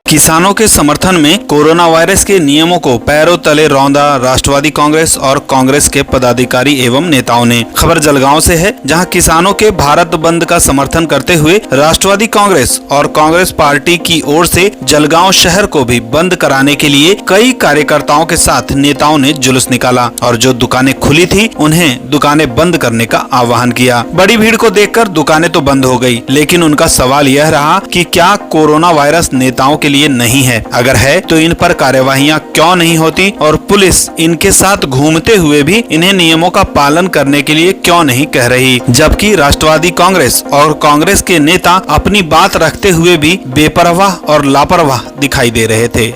किसानों के समर्थन में कोरोना वायरस के नियमों को पैरों तले रौंदा राष्ट्रवादी कांग्रेस और कांग्रेस के पदाधिकारी एवं नेताओं ने। खबर जलगांव से है, जहां किसानों के भारत बंद का समर्थन करते हुए राष्ट्रवादी कांग्रेस और कांग्रेस पार्टी की ओर से जलगांव शहर को भी बंद कराने के लिए कई कार्यकर्ताओं के साथ नेताओं ने जुलूस निकाला और जो दुकानें खुली थी उन्हें दुकानें बंद करने का आह्वान किया। बड़ी भीड़ को देखकर दुकानें तो बंद हो गई, लेकिन उनका सवाल यह रहा कि क्या कोरोना वायरस नेताओं के लिए नहीं है? अगर है तो इन पर कार्यवाहियां क्यों नहीं होती और पुलिस इनके साथ घूमते हुए भी इन्हें नियमों का पालन करने के लिए क्यों नहीं कह रही? जबकि राष्ट्रवादी कांग्रेस और कांग्रेस के नेता अपनी बात रखते हुए भी बेपरवाह और लापरवाह दिखाई दे रहे थे।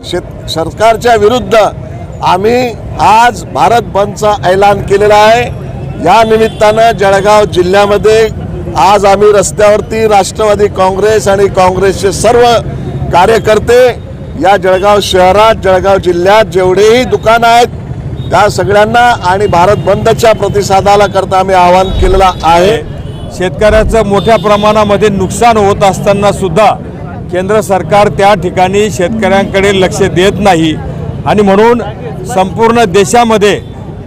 सरकारच्या विरुद्ध आम्ही आज भारत बंदचा ऐलान केलेला आहे। या निमित्तानं जळगाव जिल्ह्यामध्ये आज आम्ही रस्त्यावरती राष्ट्रवादी काँग्रेस आणि काँग्रेसचे सर्व कार्यकर्ते या जळगाव शहरात जळगाव जिल्ह्यात जेवढेही दुकान आहेत त्या सगळ्यांना आणि भारत बंदच्या प्रतिसादाला करता आम्ही आवाहन केलेला आहे। शेतकऱ्याचं मोठ्या प्रमाणामध्ये नुकसान होत असताना सुद्धा केंद्र सरकार त्या ठिकाणी शेतकऱ्यांकडे लक्ष देत नाही आणि म्हणून संपूर्ण देशामध्ये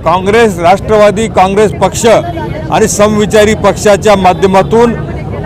काँग्रेस राष्ट्रवादी काँग्रेस पक्ष आणि समविचारी पक्षाच्या माध्यमातून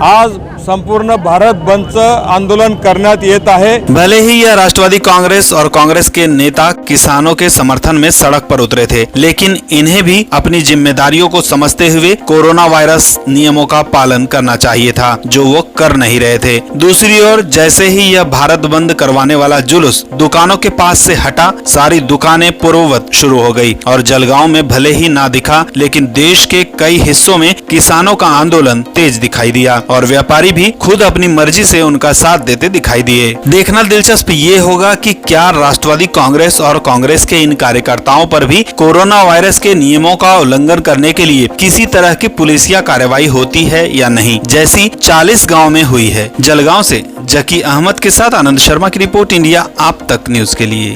आज संपूर्ण भारत बंदचं आंदोलन करण्यात येत आहे। भले ही यह राष्ट्रवादी कांग्रेस और कांग्रेस के नेता किसानों के समर्थन में सड़क पर उतरे थे, लेकिन इन्हें भी अपनी जिम्मेदारियों को समझते हुए कोरोना वायरस नियमों का पालन करना चाहिए था, जो वो कर नहीं रहे थे। दूसरी ओर जैसे ही यह भारत बंद करवाने वाला जुलूस दुकानों के पास से हटा, सारी दुकानें पूर्ववत शुरू हो गई और जलगांव में भले ही ना दिखा, लेकिन देश के कई हिस्सों में किसानों का आंदोलन तेज दिखाई दिया और व्यापारी भी खुद अपनी मर्जी से उनका साथ देते दिखाई दिए। देखना दिलचस्प ये होगा कि क्या राष्ट्रवादी कांग्रेस और कांग्रेस के इन कार्यकर्ताओं पर भी कोरोना वायरस के नियमों का उल्लंघन करने के लिए किसी तरह की पुलिसिया कार्रवाई होती है या नहीं, जैसी 40 गांव में हुई है। जलगांव से जकी अहमद के साथ आनंद शर्मा की रिपोर्ट, इंडिया आप तक न्यूज के लिए।